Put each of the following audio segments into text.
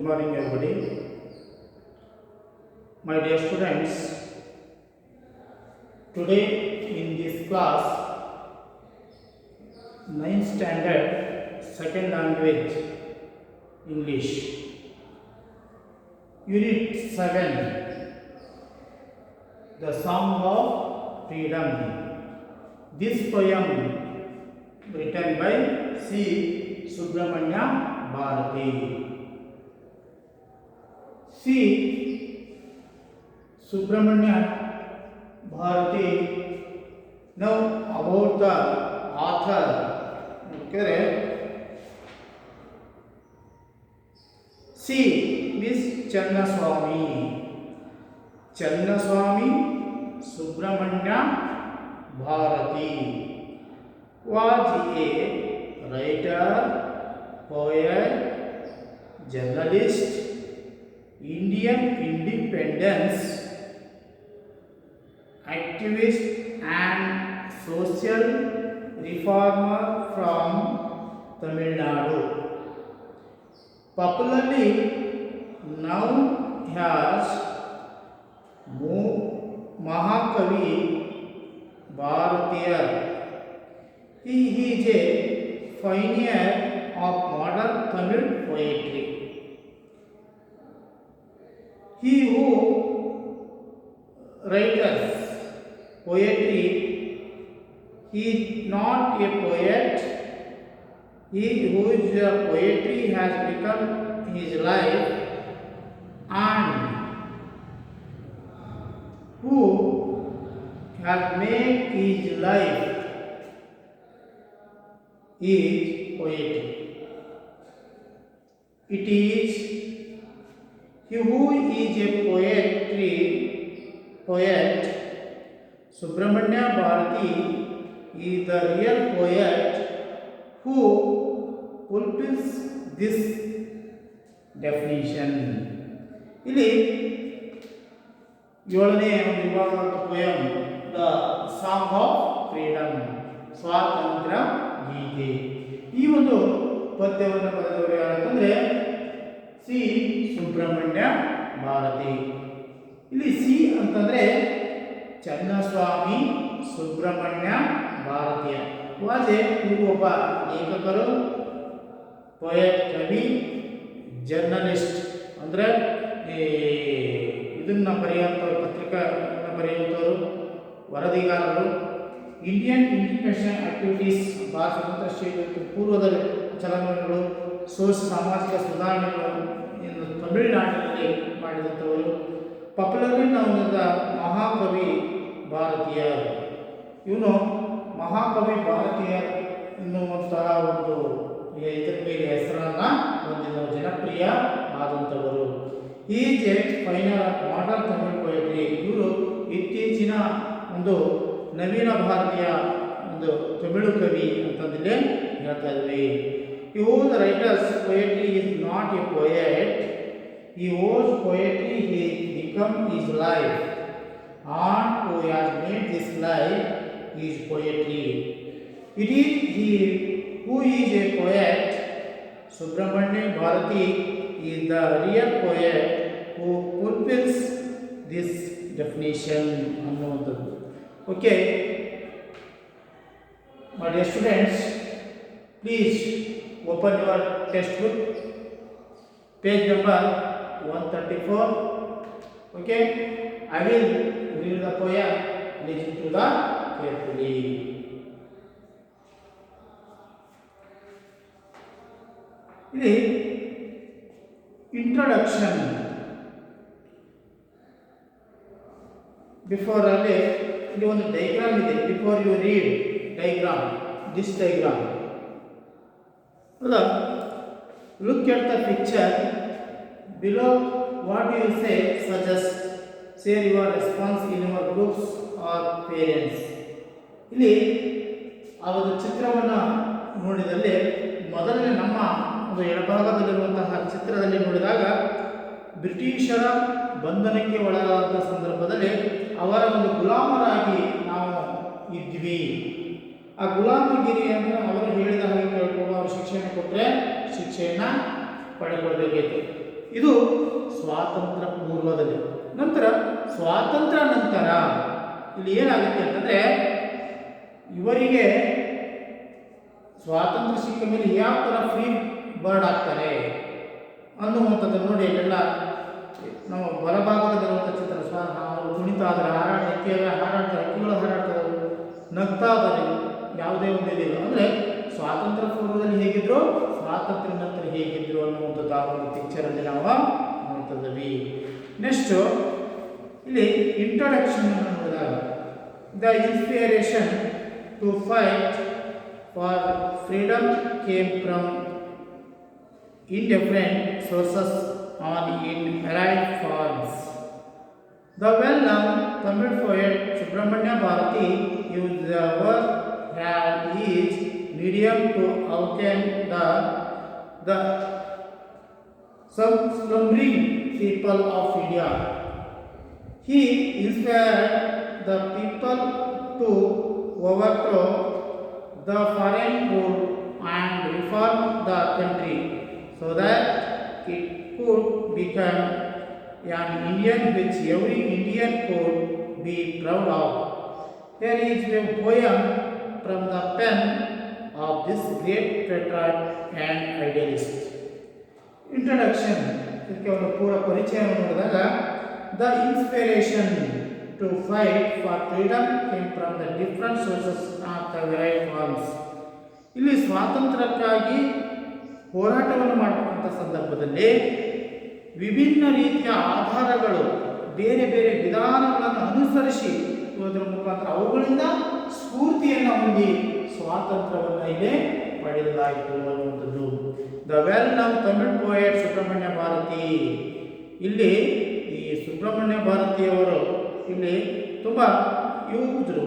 Good morning, everybody. My dear students, today in this class, 9th standard, second language, English, Unit 7, The Song of Freedom. This poem written by C. Subramanya Bharati. C. Subramanya Bharati. Now about the author. Okay. C. Miss Channaswamy. Channaswamy Subramanya Bharati was a writer, poet, journalist, Indian independence activist and social reformer from Tamil Nadu. Popularly known as Mahakavi Bharatiya. He is a pioneer of modern Tamil poetry. He who writes poetry, he is not a poet. He whose poetry has become his life and who has made his life is poetry. It is he who is a poet, Subramanya Bharati, is the real poet who fulfills this definition. ಇಲ್ಲಿ ಏಳನೇ ಒಂದು ವಿಭಾಗದ poem the song of freedom, ಸ್ವಾತಂತ್ರ್ಯ ಗೀತೆ. ಈ ಒಂದು ಪದ್ಯವನ್ನು ಬರೆದವರು ಯಾರಂತಂದ್ರೆ C Subrahmanya Bharati. ಇಲ್ಲಿ ಸಿ ಅಂತಂದ್ರೆ ಚನ್ನಸ್ವಾಮಿ ಸುಬ್ರಹ್ಮಣ್ಯ ಭಾರತೀಯ ವಾಜೆ. ಇವರು ಒಬ್ಬ ಲೇಖಕರು, ಪೊಯೆಟ್, ಕವಿ, ಜರ್ನಲಿಸ್ಟ್ ಅಂದರೆ ಇದನ್ನ ಬರೆಯುವಂಥವ್ರು, ಪತ್ರಿಕಾ ಬರೆಯುವಂಥವರು, ವರದಿಗಾರರು, ಇಂಡಿಯನ್ ಇಂಡಿಪೆಂಡೆನ್ಸ್ ಆಕ್ಟಿವಿಟೀಸ್, ಭಾರತ ಸ್ವಾತಂತ್ರ್ಯ ಪೂರ್ವದ ಚಲನೆಗಳು, ಸಾಮಾಜಿಕ ಸುಧಾರಣೆಗಳು ತಮಿಳುನಾಡಿನಲ್ಲಿ ಮಾಡಿದಂಥವರು. ಪಾಪ್ಯುಲರ್ಲಿ ನಾವು ಮಹಾಕವಿ ಭಾರತೀಯ. ಇವನು ಮಹಾಕವಿ ಭಾರತೀಯ ಎನ್ನುವಂತಹ ಒಂದು ಇದರ ಮೇಲೆ ಹೆಸರನ್ನು ಹೊಂದಿದ ಜನಪ್ರಿಯ ಆದಂಥವರು. Is a final of modern Tamil poetry. ಇವರು ಇತ್ತೀಚಿನ ಒಂದು ನವೀನ ಭಾರತೀಯ ಒಂದು ತಮಿಳು ಕವಿ ಅಂತಂದಿಲ್ಲೇ ಹೇಳ್ತಾ ಇದ್ವಿ. He who the writer's poetry is not a poet, he whose poetry he become his life, and who has made this life his poetry. It is he who is a poet, Subramanya Bharati is the real poet who fulfills this definition. Okay, my dear students, please open your textbook, page number 134. Okay, I will read the poem. Listen to the carefully. This introduction. Before ಅಲ್ಲಿ ಒಂದು diagram ಇದೆ. Before you read diagram, this diagram. Look at the picture below. What do you say? Suggest. Share your response in your groups or parents. ಇಲ್ಲಿ ಆ ಒಂದು ಚಿತ್ರವನ್ನು ನೋಡಿದಲ್ಲಿ ಮೊದಲನೇ ನಮ್ಮ ಒಂದು ಎಡಭಾಗದಲ್ಲಿರುವಂತಹ ಚಿತ್ರದಲ್ಲಿ ನೋಡಿದಾಗ ಬ್ರಿಟಿಷರ ಬಂಧನಕ್ಕೆ ಒಳಗಾದ ಸಂದರ್ಭದಲ್ಲಿ ಅವರ ಒಂದು ಗುಲಾಮರಾಗಿ ನಾವು ಇದ್ವಿ. ಆ ಗುಲಾಮಗಿರಿಯನ್ನು ಅವರು ಹೇಳಿದ ಹಾಗೆ ಕೇಳ್ಕೊಂಡು ಅವರು ಶಿಕ್ಷಣ ಕೊಟ್ಟರೆ ಶಿಕ್ಷೆಯನ್ನು ಪಡೆದುಕೊಳ್ಳಬೇಕಿತ್ತು. ಸ್ವಾತಂತ್ರ್ಯ ಪೂರ್ವದಲ್ಲಿ. ನಂತರ ಸ್ವಾತಂತ್ರ್ಯ ನಂತರ ಇಲ್ಲಿ ಏನಾಗುತ್ತೆ ಅಂತಂದರೆ, ಇವರಿಗೆ ಸ್ವಾತಂತ್ರ್ಯ ಸಿಕ್ಕ ಮೇಲೆ ಯಾವ ಥರ ಫ್ರೀ ಬರ್ಡ್ ಆಗ್ತಾರೆ ಅನ್ನುವಂಥದ್ದು ನೋಡಿ. ಇಲ್ಲೆಲ್ಲ ನಾವು ಬಲಭಾಗದಲ್ಲಿರುವಂಥ ಚಿತ್ರ ಅವರು ಕುಣಿತಾ ಇದ್ದಾರೆ, ಹಾರಾಡ್ತಾರೆ, ಹಕ್ಕಿಗಳು ಹಾರಾಡ್ತಾರೆ, ನಗ್ತಾ ಇದ್ದಾರೆ, ಯಾವುದೇ ಒಂದು ಇದಿಲ್ಲ. ಅಂದರೆ ಸ್ವಾತಂತ್ರ್ಯ ಪೂರ್ವದಲ್ಲಿ ಹೇಗಿದ್ರು, ಸ್ವಾತಂತ್ರ್ಯ ನಂತರ ಹೇಗಿದ್ರು ಅನ್ನುವಂಥದ್ದು ಆ ಒಂದು ಪಿಕ್ಚರಲ್ಲಿ ನಾವು ನೋಡ್ತಿದ್ದೀವಿ. ನೆಕ್ಸ್ಟು ಇಲ್ಲಿ ಇಂಟ್ರೊಡಕ್ಷನ್ ನೋಡಿದಾಗ, the inspiration to fight for freedom came from indifferent sources on inherent forms. The well-known Tamil poet Subramanya Bharati used the word as his medium to awaken the slumbering people of India. He inspired the people to overthrow the foreign rule and reform the country, so that it could become an Indian which every Indian could be proud of. Here is a poem from the pen of this great patriot and idealist. Introduction. ಇದಕ್ಕೆ ಒಂದು ಪೂರ್ವ ಪರಿಚಯವನ್ನು ನೋಡಿದಾಗ, the inspiration to fight for freedom came from the different sources of the variety forms. ಇಲ್ಲಿ ಸ್ವಾತಂತ್ರ್ಯಕ್ಕಾಗಿ ಹೋರಾಟವನ್ನು ಮಾಡತಕ್ಕಂಥ ಸಂದರ್ಭದಲ್ಲಿ ವಿಭಿನ್ನ ರೀತಿಯ ಆಧಾರಗಳು, ಬೇರೆ ಬೇರೆ ವಿಧಾನಗಳನ್ನು ಅನುಸರಿಸಿ ಇರೋದ್ರ ಮುಖಾಂತರ ಅವುಗಳಿಂದ ಸ್ಫೂರ್ತಿಯನ್ನು ಹೊಂದಿ ಸ್ವಾತಂತ್ರ್ಯವನ್ನು ಇಲ್ಲಿ ಪಡೆಯಲಾಯಿತು ಅನ್ನುವಂಥದ್ದು. The well known Tamil poet Subrahmanya Bharati. ಇಲ್ಲಿ ಈ ಸುಬ್ರಹ್ಮಣ್ಯ ಭಾರತಿಯವರು ಇಲ್ಲಿ ತುಂಬ ಯೂಸ್ರು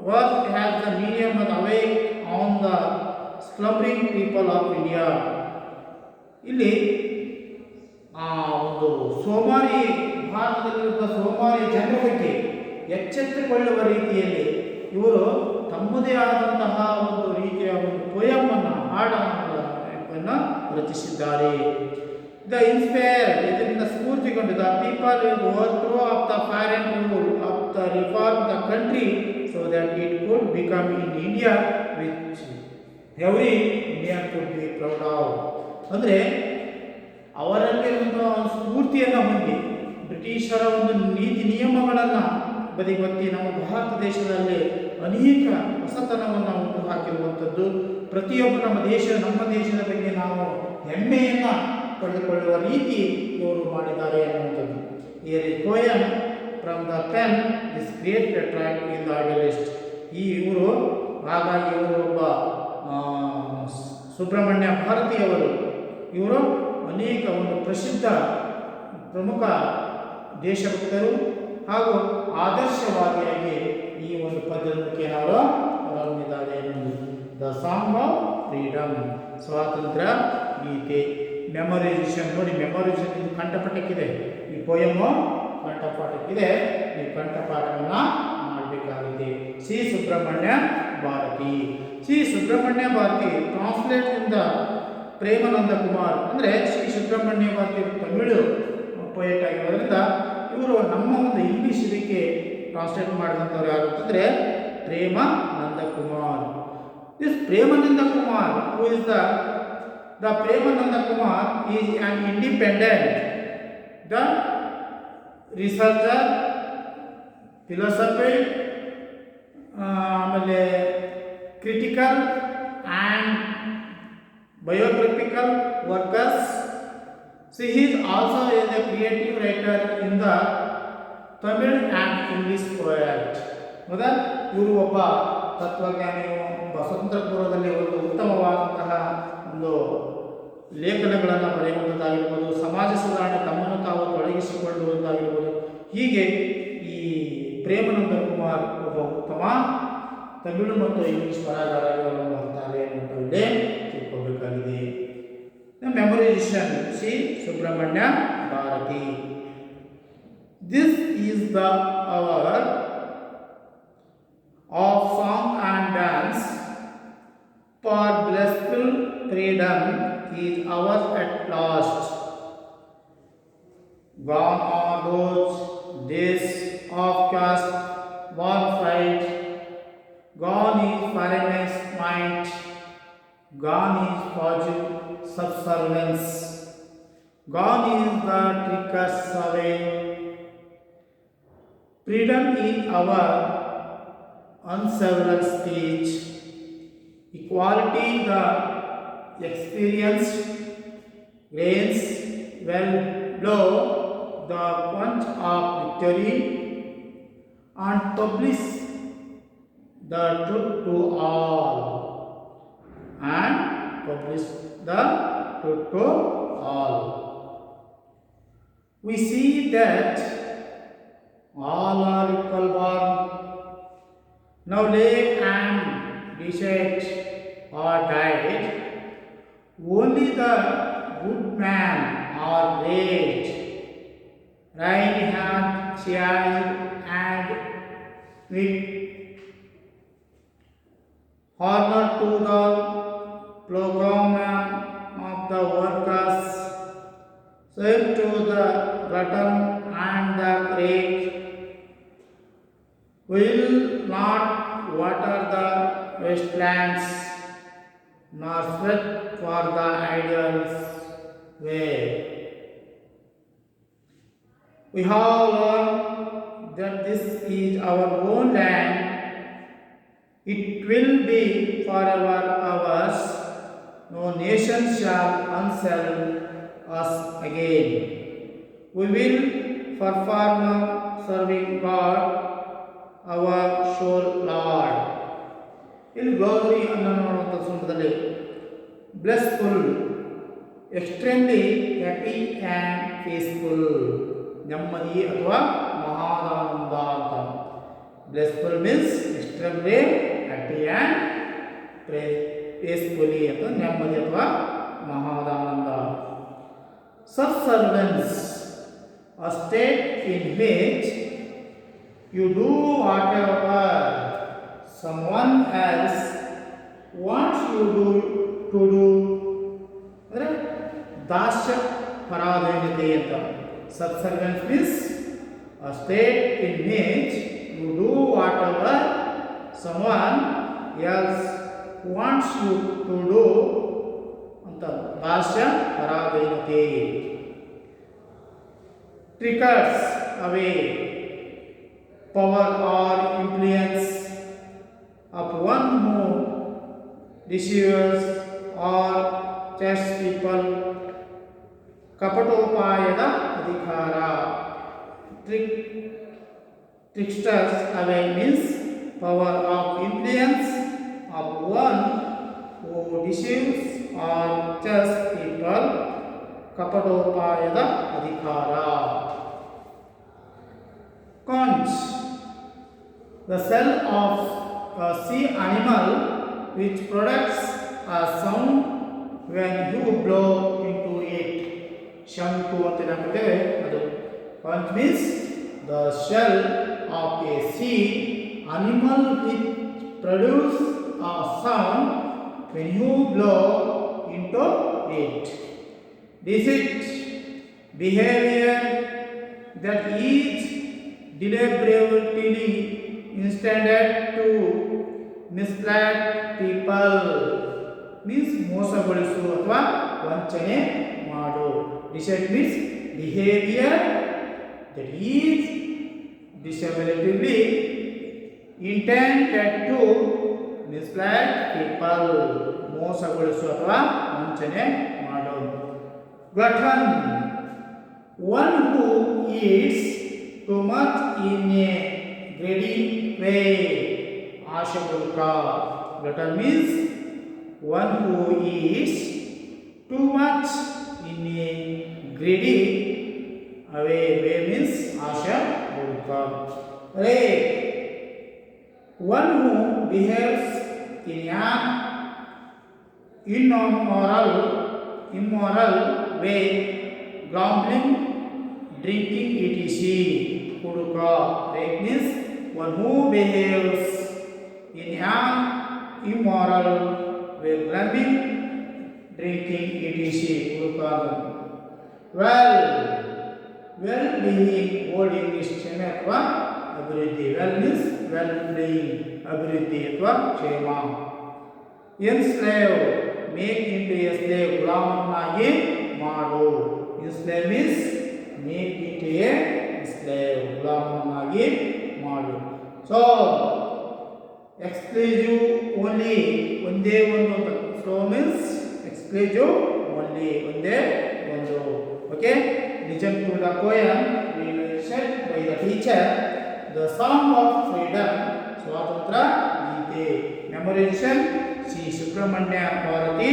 was has the medium of awake on the slumbering people of India. ಇಲ್ಲಿ ಒಂದು ಸೋಮಾರಿ, ಭಾರತದಲ್ಲಿರುವ ಸೋಮಾರಿ ಜನರ ಬಗ್ಗೆ ಎಚ್ಚೆತ್ತುಕೊಳ್ಳುವ ರೀತಿಯಲ್ಲಿ ಇವರು ತಮ್ಮದೇ ಆದಂತಹ ಒಂದು ರೀತಿಯ ಒಂದು ಪೊಯಮನ್ನು, ಹಾಡನ್ನು ರಚಿಸಿದ್ದಾರೆ. ದ ಇನ್ಸ್ಪೈರ್, ಇದರಿಂದ ಸ್ಫೂರ್ತಿಗೊಂಡು the people will overthrow of the foreign rule of the reform the country so that it could become in India which every Indian could be proud of. ಅಂದರೆ ಅವರಲ್ಲಿ ಒಂದು ಸ್ಫೂರ್ತಿಯನ್ನು ಹೊಂದಿ ಬ್ರಿಟಿಷರ ಒಂದು ನೀತಿ ನಿಯಮಗಳನ್ನು ಬದಿಗೊತ್ತಿ ನಮ್ಮ ಭಾರತ ದೇಶದಲ್ಲಿ ಅನೇಕ ಹೊಸತನವನ್ನು ಹುಟ್ಟು ಹಾಕಿರುವಂಥದ್ದು. ಪ್ರತಿಯೊಬ್ಬ ನಮ್ಮ ದೇಶದ ಬಗ್ಗೆ ನಾವು ಹೆಮ್ಮೆಯನ್ನು ಪಡೆದುಕೊಳ್ಳುವ ರೀತಿ ಇವರು ಮಾಡಿದ್ದಾರೆ ಅನ್ನುವಂಥದ್ದು. Here is poem from the pen this great patriot in the idealist. ಇವರು ಹಾಗಾಗಿ ಇವರು ಒಬ್ಬ ಸುಬ್ರಹ್ಮಣ್ಯ ಭಾರತಿಯವರು, ಇವರು ಅನೇಕ ಒಂದು ಪ್ರಸಿದ್ಧ ಪ್ರಮುಖ ದೇಶಭಕ್ತರು ಹಾಗೂ ಆದರ್ಶವಾದಿಯಾಗಿ ಈ ಒಂದು ಪದ್ಯಕ್ಕೆ ನಾವು ಹೊರಹೊಮ್ಮಿದ್ದಾರೆ. ದ ಸಾಂಗ್ ಆಫ್ ಫ್ರೀಡಮ್, ಸ್ವಾತಂತ್ರ್ಯ ಗೀತೆ. ಮೆಮೊರೈಸೇಷನ್ ನೋಡಿ, ಮೆಮೊರೈಸೇಷನ್ ಇದು ಕಂಠಪಾಠಕ್ಕಿದೆ, ಈ ಪೋಯಮು ಕಂಠಪಾಠಕ್ಕಿದೆ. ಈ ಕಂಠಪಾಠವನ್ನು ಮಾಡಬೇಕಾಗಿದೆ. C Subrahmanya Bharati. C Subrahmanya Bharati translate ಇಂದ ಪ್ರೇಮಾನಂದ ಕುಮಾರ್. ಅಂದರೆ ಶ್ರೀ ಸುಬ್ರಹ್ಮಣ್ಯ ಭಾರತಿ ತಮಿಳು ಪೊಯೆಟ್ ಆಗಿರೋದ್ರಿಂದ ಇವರು ನಮ್ಮ ಒಂದು ಇಂಗ್ಲೀಷ್ ಇದಕ್ಕೆ ಟ್ರಾನ್ಸ್ಲೇಟ್ ಮಾಡಿದಂಥವ್ರು ಯಾರು ಅಂತಂದರೆ Premananda Kumar. This Premananda Kumar who is the Premananda Kumar is an independent, the researcher, philosophy, ಆಮೇಲೆ critical and biographical workers. She is also a creative writer in the Tamil and English poet. ಹೌದಾ, ಇವರು ಒಬ್ಬ ತತ್ವಜ್ಞಾನಿಯು, ಒಬ್ಬ ಸ್ವತಂತ್ರ ಪೂರ್ವದಲ್ಲಿ ಒಂದು ಉತ್ತಮವಾದಂತಹ ಒಂದು ಲೇಖನಗಳನ್ನು ಬರೆಯುವಂಥದ್ದಾಗಿರ್ಬೋದು, ಸಮಾಜ ಸುಧಾರಣೆ ತಮ್ಮನ್ನು ತಾವು ತೊಡಗಿಸಿಕೊಳ್ಳುವಂತಾಗಿರ್ಬೋದು. ಹೀಗೆ ಈ ಪ್ರೇಮಾನಂದ ಕುಮಾರ್ ಒಬ್ಬ ಉತ್ತಮ ತಮಿಳು ಮತ್ತು ಇಂಗ್ಲಿಷ್ ಬರಹಗಾರರು ಬರ್ತಾರೆ ಅನ್ನೋದೇ ತಿಳ್ಕೋಬೇಕಾಗಿದೆ. Memorisation C Subrahmanya Bharati. This is the hour of song and dance for blessed freedom is ours at last. Gone are those days of caste war fight. Gone is foreigners' might. Gone is fortune subservience. Gone is the trickers away. Freedom is our unsevered speech. Equality the experienced grains well blow the punch of victory and publish the truth to all and publish the truth to all. We see that all are equal born. Now lay and decide or died. Only the good man are great. Right hand, child, and with honor to the program of the workers, save to the glutton and the great, will not water the wastelands, nor sweat for the idols' way. We have learned that this is our own land. It will be forever ours. No nation shall unsettle us again. We will perform serving God, our sole Lord. ಇಲ್ಲಿ glossary ಅನ್ನು ನೋಡುವಂಥ ಸಂದರ್ಭದಲ್ಲಿ blissful extremely happy and peaceful ನೆಮ್ಮದಿ ಅಥವಾ ಮಹಾದಾನಂದ ಅಂತ. Blissful means extremely happy and peacefully ಅಂತ ನೆಮ್ಮದಿ ಅಥವಾ ಮಹಾದಾನಂದ. Subservience, a state in which you do whatever someone else wants you to do. ಅಂದರೆ ದಾಸ್ಯ ಪರಾಧೀನತೆ ಅಂತ. Subservience means a state in which you do whatever someone else wants you to do ಅಂತ ದಾಸ್ಯ ಪರಾಧೀನತೆ. Trickers away, power or influence of one who deceives or tests people. ಕಪಟೋಪಾಯದ ಅಧಿಕಾರ. Tricksters away means power of influence of one who deceives or tests people. ಕಪಟೋಪಾಯದ ಅಧಿಕಾರ. Conch, the cell of a sea animal which products a sound when you blow into it. ಶಂಕು ಅಂತ ಏನಾಗ್ತದೆ ಅದು. Conch means the shell of a sea animal which produce a sound when you blow into it. Deceit, behavior that is deliberately intended to mislead people means ಮೋಸಗೊಳಿಸು ಅಥವಾ ವಂಚನೆ ಮಾಡು. Deceit means behavior that is deliberately intended to mislead people. ಮೋಸಗೊಳಿಸು ಅಥವಾ ವಂಚನೆ ಮಾಡು. Glutton, one who eats too much in a greedy way. ಆಶಾಪೂರ್ವಕ. Glutton means one who eats too much in a greedy way. Way means ಆಶಾಪೂರ್ವಕ. Rake, one who behaves in an immoral way, gambling, drinking, etc. Kuduka. Rake means one who behaves in an immoral way, gambling, drinking, etc. Kuduka. Well, well being old English ಕ್ಷೇಮ ಅಥವಾ ಅಭಿವೃದ್ಧಿ. Well means well being, ಅಭಿವೃದ್ಧಿ ಅಥವಾ ಕ್ಷೇಮ. Enslave make into a slave, ಗುಲಾಮನಾಗಿ ಮಾಡು. Enslave means make into a slave, ಗುಲಾಮನಾಗಿ ಮಾಡು. ಸೊ ಎಕ್ಸ್ಕ್ಲೂಸಿವ್ ಓನ್ಲಿ, ಒಂದೇ ಒಂದು ಅಂತ. ಸೊ ಮೀನ್ಸ್ ಎಕ್ಸ್ಕ್ಲೂಸಿವ್ ಓನ್ಲಿ, ಒಂದೇ ಒಂದು. Okay, listen to the poem recitation by the teacher, the song of freedom, ಸ್ವಾತಂತ್ರ್ಯ ಗೀತೆ. Memorisation Shri Subrahmanya Bharati,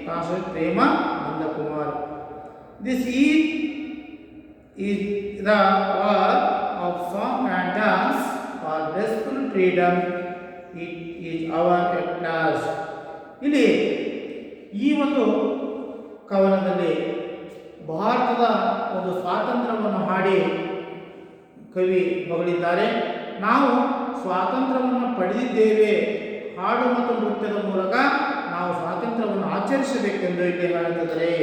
translate Prema Nandakumar. This is the hour of song and dance for blissful freedom. It is our at last. ಇಲ್ಲಿ ಈ ಒಂದು ಕವನದಲ್ಲಿ ಭಾರತದ ಒಂದು ಸ್ವಾತಂತ್ರ್ಯವನ್ನು ಹಾಡಿ ಕವಿ ಹೊಗಳಿದ್ದಾರೆ. ನಾವು ಸ್ವಾತಂತ್ರ್ಯವನ್ನು ಪಡೆದಿದ್ದೇವೆ, ಹಾಡು ಮತ್ತು ನೃತ್ಯದ ಮೂಲಕ ನಾವು ಸ್ವಾತಂತ್ರ್ಯವನ್ನು ಆಚರಿಸಬೇಕೆಂದು ಇಲ್ಲಿ ಹೇಳುತ್ತಿದ್ದಾರೆ.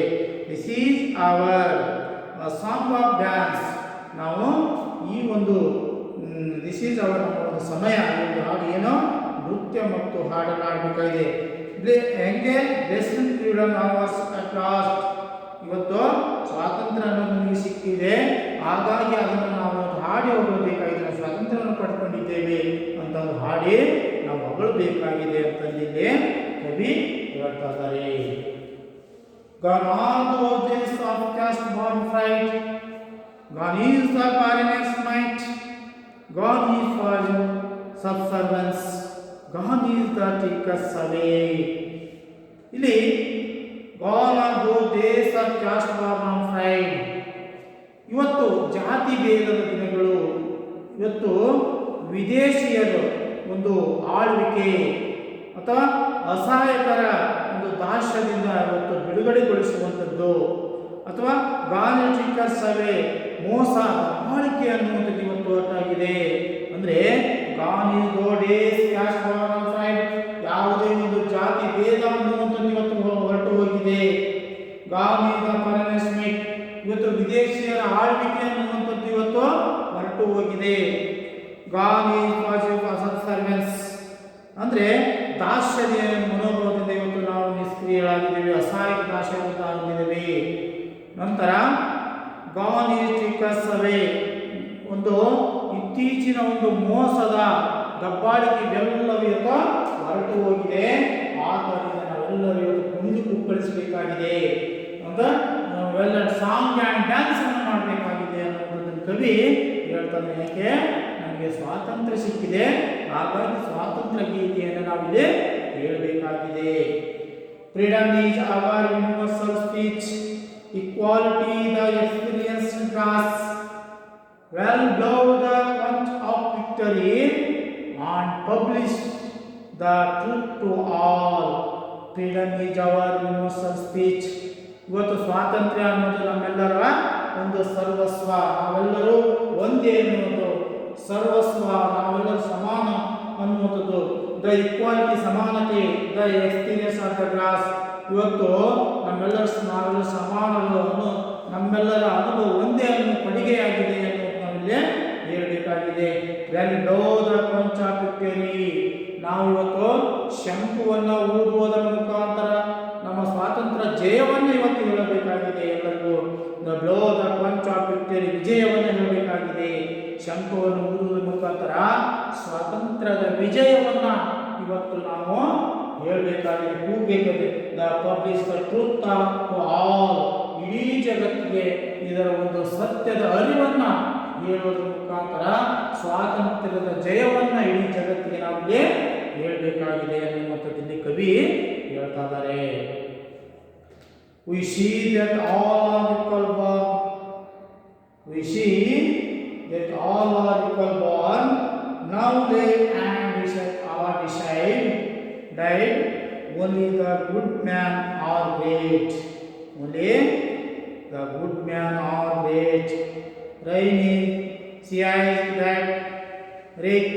This is our song of dance. ನಾವು ಈ ಒಂದು ದಿಸ್ ಈಸ್ ಅವರ್ ಒಂದು ಸಮಯ, ಒಂದು ಹಾಡು ಏನೋ ನೃತ್ಯ ಮತ್ತು ಹಾಡನ್ನು ಆಡಬೇಕಾಗಿದೆ. ಹೆಂಗೆ blessed freedom hours at last, ಇವತ್ತು ಸ್ವಾತಂತ್ರ್ಯ ಅನ್ನೋದು ನಮಗೆ ಸಿಕ್ಕಿದೆ, ಹಾಗಾಗಿ ಅದನ್ನು ನಾವು ಹಾಡಿ ಹೋಗಬೇಕಾಗಿದೆ. ನಾವು ಸ್ವಾತಂತ್ರ್ಯವನ್ನು ಪಡ್ಕೊಂಡಿದ್ದೇವೆ ಅಂತ ಒಂದು ಹಾಡಿ ನಾವು ಹೊಗಳಬೇಕಾಗಿದೆ ಅಂತಂದಿಲ್ಲಿ ಕವಿ ಹೇಳ್ತಾ ಇದ್ದಾರೆ. Gone are those days of caste born fright, gone is the baronet's might, gone is for subservience, gone is the takers away. ಇಲ್ಲಿ gone are those days of caste born fright. ಇವತ್ತು ಜಾತಿ ಭೇದದ ದಿನಗಳು, ಇವತ್ತು ವಿದೇಶಿಯರು ಒಂದು ಆಳ್ವಿಕೆ ಅಥವಾ ಅಸಹಾಯಕರ ಒಂದು ದಾಸ್ಯದಿಂದ ಇವತ್ತು ಬಿಡುಗಡೆಗೊಳಿಸುವಂಥದ್ದು, ಅಥವಾ ಗಾಂಧಿಕ ಸಭೆ ಮೋಸ ದಬ್ಬಾಳಿಕೆ ಅನ್ನುವಂಥದ್ದು ಇವತ್ತು ಹೊರಟಾಗಿದೆ. ಅಂದರೆ ಯಾವುದೇ ಒಂದು ಜಾತಿ ಭೇದ ಅನ್ನುವಂಥದ್ದು ಇವತ್ತು ಹೊರಟು ಹೋಗಿದೆ. ಗಾಂಧಿದ ಪರಮೇಶ್ವರ್ ಇವತ್ತು ವಿದೇಶಿಯರ ಆಳ್ವಿಕೆ ಅನ್ನುವಂಥದ್ದು ಇವತ್ತು ಹೊರಟು ಹೋಗಿದೆ. ಗಾಂಧಿ ಸರ್ವೆನ್ಸ್ ಅಂದರೆ ದಾಸ್ಯದ ಮನೋಭಾವದಿಂದ ಇವತ್ತು ನಾವು ನಿಷ್ಕ್ರಿಯರಾಗಿದ್ದೇವೆ, ಅಸಹಾಯಕ ದಾಸ್ಯದಿಂದ ಆಗಿದ್ದೇವೆ. ನಂತರ ಗಾಂಧಿಕ ಸಭೆ ಒಂದು ಇತ್ತೀಚಿನ ಒಂದು ಮೋಸದ ದಬ್ಬಾಳಿಕೆ ಇವೆಲ್ಲವೂ ಇವತ್ತು ಹೊರಟು ಹೋಗಿದೆ. ಆದ್ದರಿಂದ ನಾವೆಲ್ಲರೂ ಇವತ್ತು ಮುಂದೆ ಕುಪ್ಪಳಿಸಬೇಕಾಗಿದೆ ಅಂತ, ನಾವೆಲ್ಲ ಸಾಂಗ್ ಆ್ಯಂಡ್ ಡ್ಯಾನ್ಸ್ ಅನ್ನು ಮಾಡಬೇಕಾಗಿದೆ ಅನ್ನೋದನ್ನು ಕವಿ ಹೇಳ್ತಾನೆ. ಯಾಕೆ? ನಮಗೆ ಸ್ವಾತಂತ್ರ್ಯ ಸಿಕ್ಕಿದೆ, ಹಾಗಾಗಿ ಸ್ವಾತಂತ್ರ್ಯ ಗೀತೆಯನ್ನು ನಾವಿಲ್ಲಿ ಹೇಳಬೇಕಾಗಿದೆ. Freedom is our universal speech, equality the experienced grass, well blow the punch of victory and publish the truth to all. Freedom is our universal speech. ಇವತ್ತು ಸ್ವಾತಂತ್ರ್ಯ ಅನ್ನೋದು ನಮ್ಮೆಲ್ಲರ ಒಂದು ಸರ್ವಸ್ವ, ನಾವೆಲ್ಲರೂ ಒಂದೇ ಅನ್ನೋದು ಸರ್ವಸ್ವ, ನಾವೆಲ್ಲರೂ ಸಮಾನ ಅನ್ನುವಂಥದ್ದು. ದ ಇಕ್ವಾಲಿಟಿ ಸಮಾನತೆ, the experience of the glass. ಇವತ್ತು ನಾವೆಲ್ಲರೂ ಸಮಾನಗಳು, ನಮ್ಮೆಲ್ಲರ ಅನುಭವ ಒಂದೇ ಅನ್ನೋ ಕೊಡುಗೆಯಾಗಿದೆ ಅನ್ನೋದು ನಾವಿಲ್ಲಿ ಹೇಳಬೇಕಾಗಿದೆ. ವೆಲ್ ಡೋ ದ ಪಂಚ ವಿಕ್ಟರಿ. ನಾವು ಇವತ್ತು ಶಂಕುವನ್ನು ಊದುವುದರ ಮುಖಾಂತರ ನಮ್ಮ ಸ್ವಾತಂತ್ರ್ಯ ಜಯವನ್ನು ಇವತ್ತು ಹೇಳಬೇಕಾಗಿದೆ. ಎಲ್ಲರಿಗೂ ದ ಬ್ಲೋ ದ ಪಂಚ ವಿಕ್ಟರಿ, ವಿಜಯವನ್ನು ಹೇಳಬೇಕಾಗಿದೆ. ಶಂಕುವನ್ನು ಊದುವುದರ ಮುಖಾಂತರ ಸ್ವಾತಂತ್ರ್ಯದ ವಿಜಯವನ್ನು ಇವತ್ತು ನಾವು ಹೇಳಬೇಕಾಗಿದೆ, ಕೂಗಬೇಕಾಗಿದೆ. The publish the truth to all. ಇಡೀ ಜಗತ್ತಿಗೆ ಇದರ ಒಂದು ಸತ್ಯದ ಅರಿವನ್ನು ಹೇಳುವುದರ ಮುಖಾಂತರ ಸ್ವಾತಂತ್ರ್ಯದ ಜಯವನ್ನು ಇಡೀ ಜಗತ್ತಿಗೆ ನಾವು ಹೇಳಬೇಕಾಗಿದೆ ಅನ್ನುವಂಥದ್ದು ಕವಿ ಹೇಳ್ತಾ ಇದ್ದಾರೆ. We see that all are equal born. We see that all are equal born. Now they and decide that only the good man are great. Only the good man are great. Rainy sees that Rick.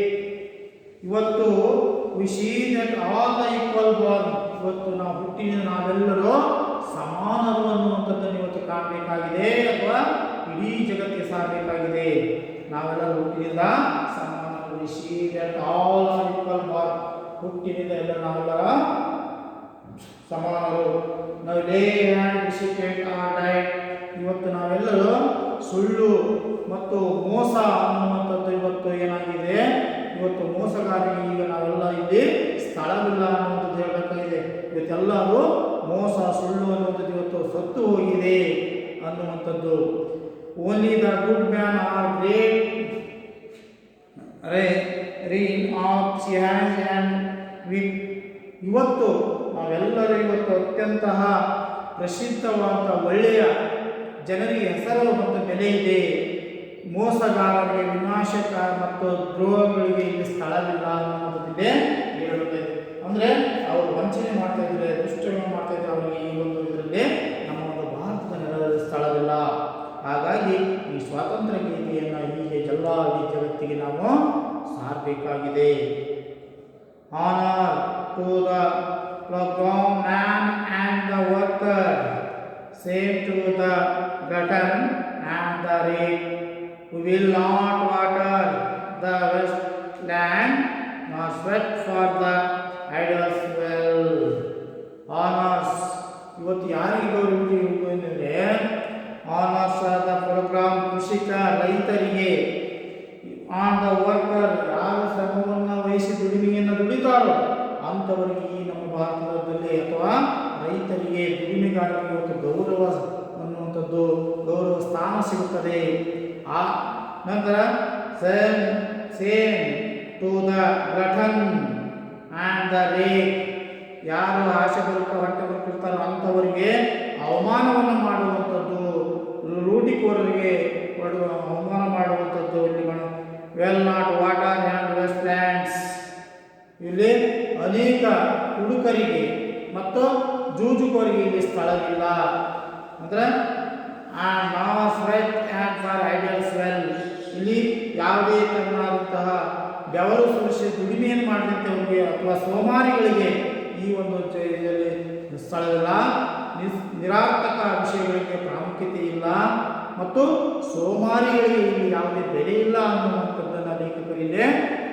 ಇವತ್ತು we see that all the equal born. ಇವತ್ತು ನಾವು ಹುಟ್ಟಿದ ನಾವೆಲ್ಲರೂ ಸಮಾನರು ಅನ್ನುವಂಥದ್ದನ್ನು ಇವತ್ತು ಕಾಣಬೇಕಾಗಿದೆ, ಅಥವಾ ಇಡೀ ಜಗತ್ತಿಗೆ ಸಾರಬೇಕಾಗಿದೆ. ನಾವೆಲ್ಲರೂ ಹುಟ್ಟಿನಿಂದ ಸಮಾನರು. See that all are equal bar. ಹುಟ್ಟಿನಿಂದ ಎಲ್ಲ ನಾವೆಲ್ಲರ ಸಮಾನರು. ನಾವು ಲೇ ಆ್ಯಂಡ್ ಡಿಸಿಪ್ಲಿನ್ ಆರ್ ಡೈಟ್. ಇವತ್ತು ನಾವೆಲ್ಲರೂ ಸುಳ್ಳು ಮತ್ತು ಮೋಸ ಅನ್ನುವಂಥದ್ದು ಇವತ್ತು ಏನಾಗಿದೆ, ಇವತ್ತು ಮೋಸಗಾರರಿಗೆ ಈಗ ನಾವೆಲ್ಲ ಇಲ್ಲಿ ಸ್ಥಳವಿಲ್ಲ ಅನ್ನುವಂಥದ್ದು ಹೇಳಬೇಕಾಗಿದೆ. ಇವತ್ತೆಲ್ಲರೂ ಮೋಸ ಸುಳ್ಳು ಅನ್ನುವಂಥದ್ದು ಇವತ್ತು ಸತ್ತು ಹೋಗಿದೆ ಅನ್ನುವಂಥದ್ದು. Only the good man R great reign of chance and with. ಇವತ್ತು ನಾವೆಲ್ಲರೂ ಇವತ್ತು ಅತ್ಯಂತ ಪ್ರಸಿದ್ಧವಾದ ಒಳ್ಳೆಯ ಜನರಿಗೆ ಹೆಸರು ಮತ್ತು ಬೆಲೆ ಇದೆ. ಮೋಸಗಾರರಿಗೆ, ವಿನಾಶಕ ಮತ್ತು ದ್ರೋಹಗಳಿಗೆ ಇಲ್ಲಿ ಸ್ಥಳವಿಲ್ಲ ಅನ್ನೋದಿದೆ ಹೇಳಬೇಕಾಗಿದೆ. ಅಂದರೆ ಅವರು ವಂಚನೆ ಮಾಡ್ತಾ ಇದ್ದಾರೆ, ದುಷ್ಟಗಳನ್ನು ಮಾಡ್ತಾ ಇದ್ದಾರೆ, ಅವರಿಗೆ ಈ ಒಂದು ಇದರಲ್ಲಿ ನಮ್ಮ ಒಂದು ಭಾರತದ ನೆಲದಲ್ಲಿ ಸ್ಥಳವಿಲ್ಲ. ಹಾಗಾಗಿ ಈ ಸ್ವಾತಂತ್ರ್ಯ ಗೀತೆಯನ್ನು ಹೀಗೆ ಎಲ್ಲ ಜಗತ್ತಿಗೆ ನಾವು ಸಾರಬೇಕಾಗಿದೆ. Honour to the playground man and the worker, same to the glutton and the rich, who will not water the wasteland nor sweat for the idol's well. Honors, ಇವತ್ತು ಯಾರಿಗೆ ಗೌರವ ಎಂದರೆ ಆನರ್ಸ್ ದ ಪ್ರೋಗ್ರಾಮ್ ಕೃಷಿಕ ರೈತರಿಗೆ, on the worker ಯಾರು ಶ್ರಮವನ್ನು ವಹಿಸಿ ದುಡಿಮೆಯನ್ನು ದುಡಿತಾರೋ ಅಂಥವರಿಗೆ ಈ ನಮ್ಮ ಭಾರತದಲ್ಲಿ ಅಥವಾ ರೈತರಿಗೆ, ದುಡಿಮೆಗಾರರಿಗೆ ಇವತ್ತು ಗೌರವ ಅನ್ನುವಂಥದ್ದು ಗೌರವ ಸ್ಥಾನ ಸಿಗುತ್ತದೆ. ಆ ನಂತರ same to the glutton and the rake, ಯಾರು ಆಸೆ ಬರುತ್ತ ಹೊಟ್ಟೆ ಬರುತ್ತಿರ್ತಾರೋ ಅಂಥವರಿಗೆ ಅವಮಾನವನ್ನು ಮಾಡುವಂಥದ್ದು, ರೂಢಿಕೋರರಿಗೆ ಅವಮಾನ ಮಾಡುವಂಥದ್ದು. ಇಲ್ಲಿ well not water and waste lands, ಇಲ್ಲಿ ಅನೇಕ ಹುಡುಕರಿಗೆ ಮತ್ತು ಜೂಜುಕೋರಿಗೆ ಇಲ್ಲಿ ಸ್ಥಳವಿಲ್ಲ. ಅಂದರೆ sweat and for idols well, ಇಲ್ಲಿ ಯಾವುದೇ ತರನಾದಂತಹ ಬೆವರು ಸುರಿಸಿ ದುಡಿಮೆಯನ್ನು ಮಾಡಿದಂಥವರಿಗೆ ಅಥವಾ ಸೋಮಾರಿಗಳಿಗೆ ಈ ಒಂದು ಇದರಲ್ಲಿ ಸ್ಥಳವಿಲ್ಲ. ನಿರಾರ್ಥಕ ವಿಷಯಗಳಿಗೆ ಪ್ರಾಮುಖ್ಯತೆ ಇಲ್ಲ ಮತ್ತು ಸೋಮಾರಿಗಳಿಗೆ ಇಲ್ಲಿ ಯಾವುದೇ ಬೆಲೆ ಇಲ್ಲ ಅನ್ನುವಂಥದ್ದನ್ನು ಲೇಖಕರು ಇಲ್ಲಿ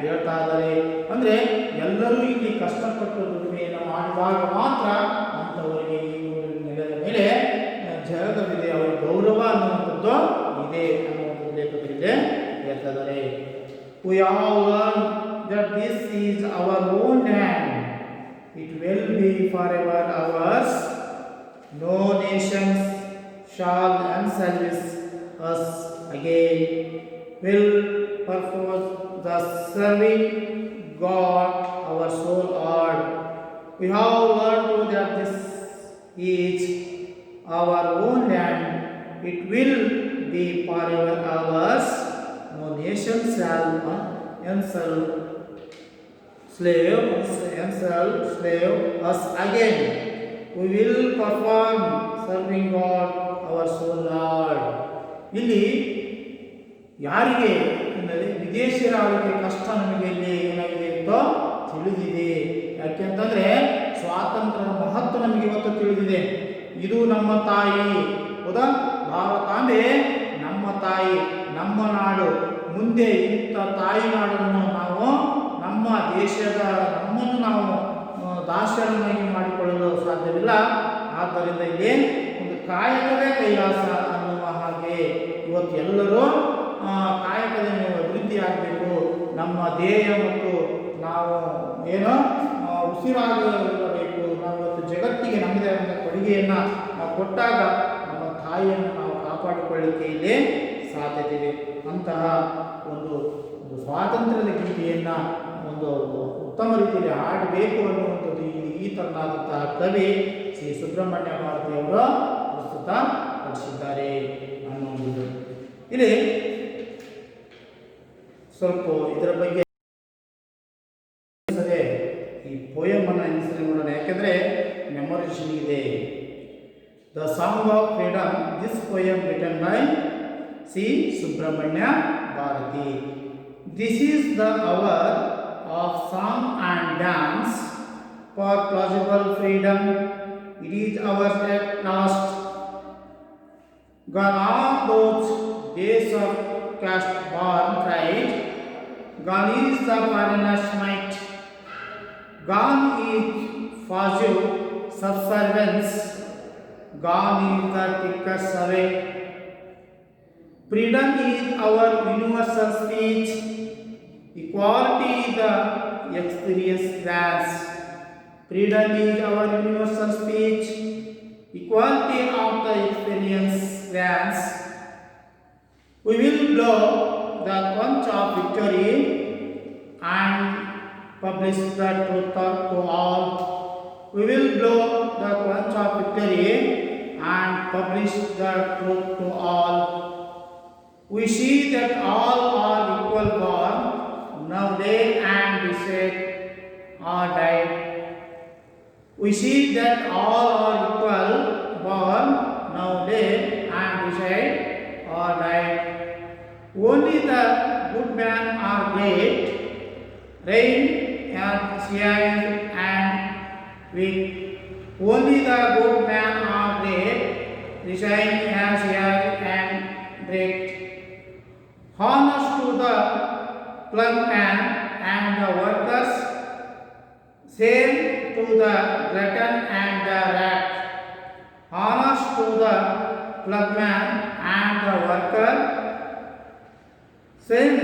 ಹೇಳ್ತಾ ಇದ್ದಾರೆ. ಅಂದರೆ ಎಲ್ಲರೂ ಇಲ್ಲಿ ಕಷ್ಟಪಟ್ಟು ದುಡಿಮೆಯನ್ನು ಮಾಡಿದಾಗ ಮಾತ್ರ ಅಂಥವರಿಗೆ ಈ ಒಂದು ನೆಲದ ಮೇಲೆ ಜಗವಿದೆ, ಅವರ ಗೌರವ ಅನ್ನುವಂಥದ್ದು ಇದೆ ಅನ್ನುವಂಥದ್ದು ಲೇಖಕರಿಗೆ ಹೇಳ್ತಾ ಇದ್ದಾರೆ. We all learn that this is our own land. It will be forever ours. No nations shall enslave us again. Will purpose the serving God our sole Lord. We have learned that this is our own land. It will be forever ours. No nation shall enslave us again. We will perform serving God our sole Lord. ಇಲ್ಲಿ ಯಾರಿಗೆ ವಿದೇಶಿಯರ ಆಳ್ವಿಕೆ ಕಷ್ಟ ನಮಗೆ ಇಲ್ಲಿ ಏನಾಗಿದೆ ಅಂತ ತಿಳಿದಿದೆ. ಯಾಕೆಂತಂದ್ರೆ ಸ್ವಾತಂತ್ರ್ಯದ ಮಹತ್ವ ನಮಗೆ ಇವತ್ತು ತಿಳಿದಿದೆ. ಇದು ನಮ್ಮ ತಾಯಿ, ಹೌದಾ? ಭಾರತಾಂಬೆ ನಮ್ಮ ತಾಯಿ, ನಮ್ಮ ನಾಡು. ಮುಂದೆ ಇಂಥ ತಾಯಿ ನಾಡನ್ನು ನಾವು ನಮ್ಮ ದೇಶದ ನಮ್ಮನ್ನು ನಾವು ದಾಸರನ್ನಾಗಿ ಮಾಡಿಕೊಳ್ಳಲು ಸಾಧ್ಯವಿಲ್ಲ. ಆದ್ದರಿಂದ ಇಲ್ಲಿ ಒಂದು ಕಾಯಕವೇ ಕೈಲಾಸ ಅನ್ನುವ ಹಾಗೆ ಇವತ್ತು ಎಲ್ಲರೂ ಕಾಯಕದ ಅಭಿವೃದ್ಧಿ ಆಗಬೇಕು. ನಮ್ಮ ಧ್ಯೇಯ ಮತ್ತು ನಾವು ಏನೋ ಉಸಿರಾಗಬೇಕು. ನಾವು ಇವತ್ತು ಜಗತ್ತಿಗೆ ನಮ್ಮದೇ ಆದ ಕೊಡುಗೆಯನ್ನು ನಾವು ಕೊಟ್ಟಾಗ ನಮ್ಮ ತಾಯಿಯನ್ನು ನಾವು ಕಾಪಾಡಿಕೊಳ್ಳಲಿಕ್ಕೆ ಇಲ್ಲಿ ಸಾಧ್ಯತೆ ಇದೆ. ಅಂತಹ ಒಂದು ಸ್ವಾತಂತ್ರ್ಯದ ಗೀತೆಯನ್ನು ಒಂದು ಉತ್ತಮ ರೀತಿಯಲ್ಲಿ ಹಾಡಬೇಕು ಅನ್ನುವಂಥದ್ದು ಈ ತರನಾದಂತಹ ಕವಿ ಶ್ರೀ ಸುಬ್ರಹ್ಮಣ್ಯ ಭಾರತಿಯವರು ಪ್ರಸ್ತುತಪಡಿಸಿದ್ದಾರೆ ಅನ್ನುವುದು. ಇಲ್ಲಿ ಸ್ವಲ್ಪ ಇದರ ಬಗ್ಗೆ ಈ ಪೋಯಮ್ ಅನ್ನು ಹೆಸರು ನೋಡೋಣ, ಯಾಕೆಂದರೆ ಮೆಮೊರೇಷನ್ ಇದೆ. The song of freedom, this poem written by C Subrahmanya Bharati. This is the hour of song and dance for plausible freedom. It is ours at last. Gone are those days of caste born cried, gone is the foreigner's might, gone is fugitive subservience, gone is the tickets away. Freedom is our universal speech, equality is the experience grants. Freedom is our universal speech, equality of the experience grants. We will blow the conch of victory and publish the truth to all. We will blow the conch of victory and publish the truth to all. We see that all are equal born, now dead and dead or died. We see that all are equal born, now dead and dead or died. Only the good men are great, rain and shine and weak. Only the good men are great, shine and shine and great. Honors to the plugman and the workers, same to the glutton and the rat. Honors to the plugman and the worker, same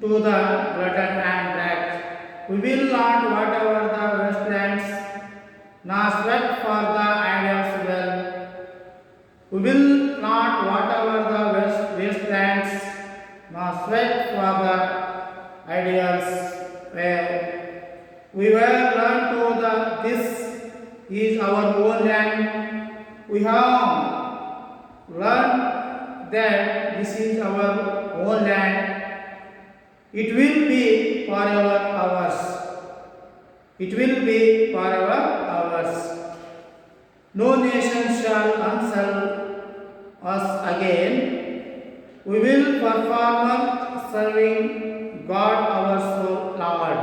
to the glutton and rat. We will not whatever the wastelands, nor sweat for the ideals well. We will not whatever the wastelands, nor sweat for the ideals well. We were learned to the this is our own land. We have learned that this is our own land. It will be forever ours. It will be forever ours. No nation shall unsell us again. We will perform serving God our soul Lord.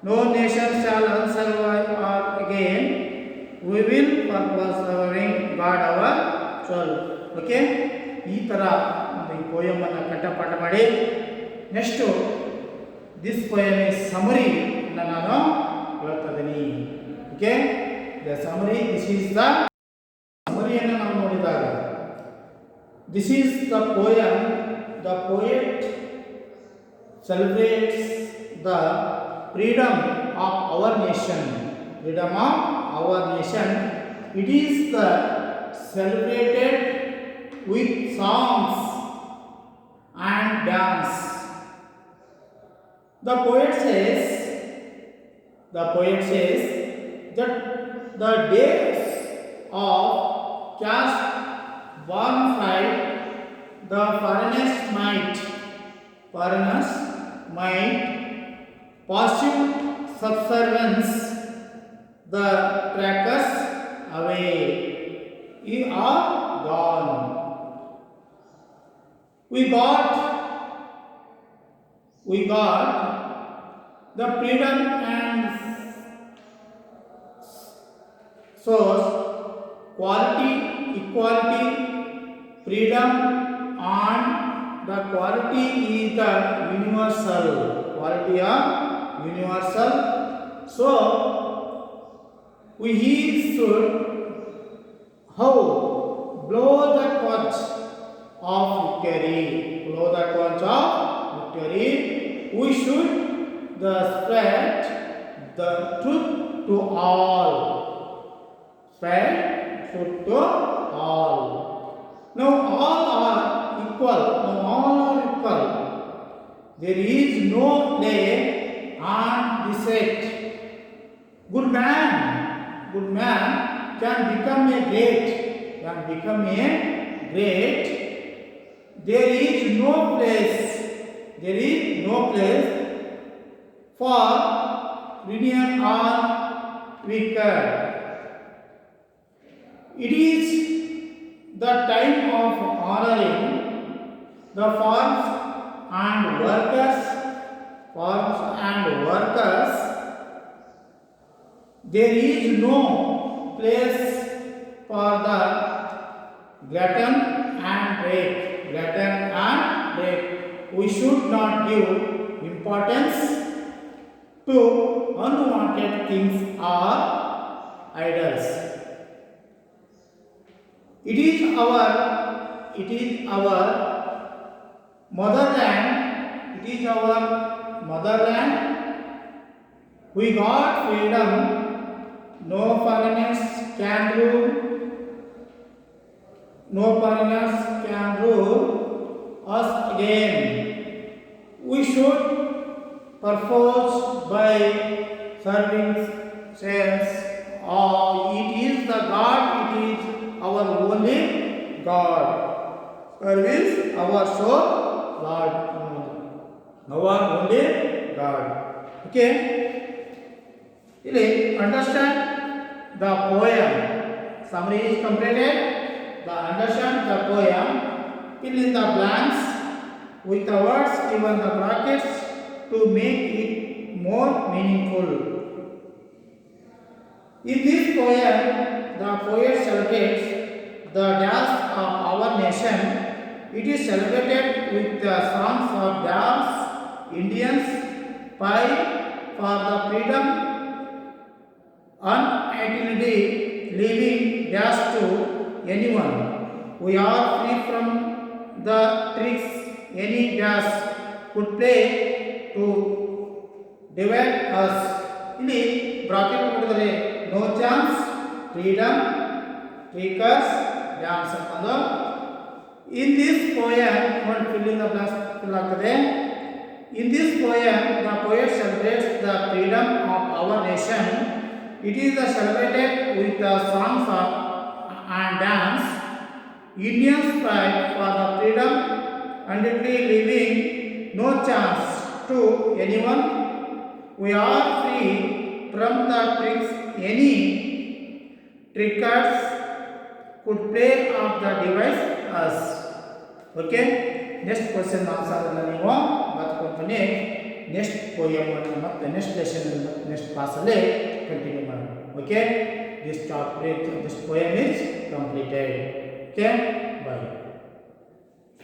No nation shall unserve us again. We will perform serving God our soul. Okay? ಈ ಥರ ಒಂದು ಈ ಪೋಯಮನ್ನು ಕಂಠಪಾಠ ಮಾಡಿ next this poem is summary ನಾನು ಹೇಳ್ತಾ ಇದ್ದೀನಿ. Okay, the summary, this is the ಸಮರಿಯನ್ನು ನಾವು ನೋಡಿದಾಗ, this is the poem. The poet celebrates the freedom of our nation. Freedom of our nation. It is the celebrated with songs and dance. The poet says that the days of caste born fight, the foreigners might pursue subservience, the trackers away, ye are gone. We got the freedom and source, quality, equality, freedom, and the quality is the universal. Quality are universal. So we should how blow the conch of victory. Blow the conch of victory. We should spread the truth to all. Spread truth to all. Now all are equal. There is no play and deceit. Good man can become a great. There is no place for union or weaker. It is the time of honoring the farms and workers. There is no place for the glutton and rake. rotten and dead. We should not give importance to unwanted things or idols. It is our motherland. It is our motherland. We got freedom. No foreigners can rule. No foreigners can rule us again. We should perforce by serving saints. It is the God. It is our only God. Service our soul, Lord. Our only God. Okay. Really understand the poem. Summary is completed. Understand the poem. Fill in the blanks with the words given the brackets to make it more meaningful. In this poem, the poet celebrates the dance of our nation. It is celebrated with the songs of dance. Indians fight for the freedom, unalienably leaving dash to anyone. We are free from the tricks any dash could play to divide us. ಇಲ್ಲಿ bracket ಕೊಟ್ಟಿದ್ದಾರೆ no chance freedom triggers dance ಅಂತಂದು in this poem ಒಂದು fill in the blanks fill ಆಗ್ತದೆ. In this poem the poet celebrates the freedom of our nation. It is celebrated with the songs and dance. Indians fight for the freedom and leaving no chance to anyone. We are free from the tricks any trickers could play of the device us. Okay. Next question answer ನೀವು ಬರ್ಕೊಂಡ್ಬನ್ನಿ. Next poem ಅನ್ನು ಮತ್ತೆ next lesson next ಕ್ಲಾಸಲ್ಲಿ continue ಮಾಡೋಣ. Okay, this chapter this poem is completed. Okay, bye.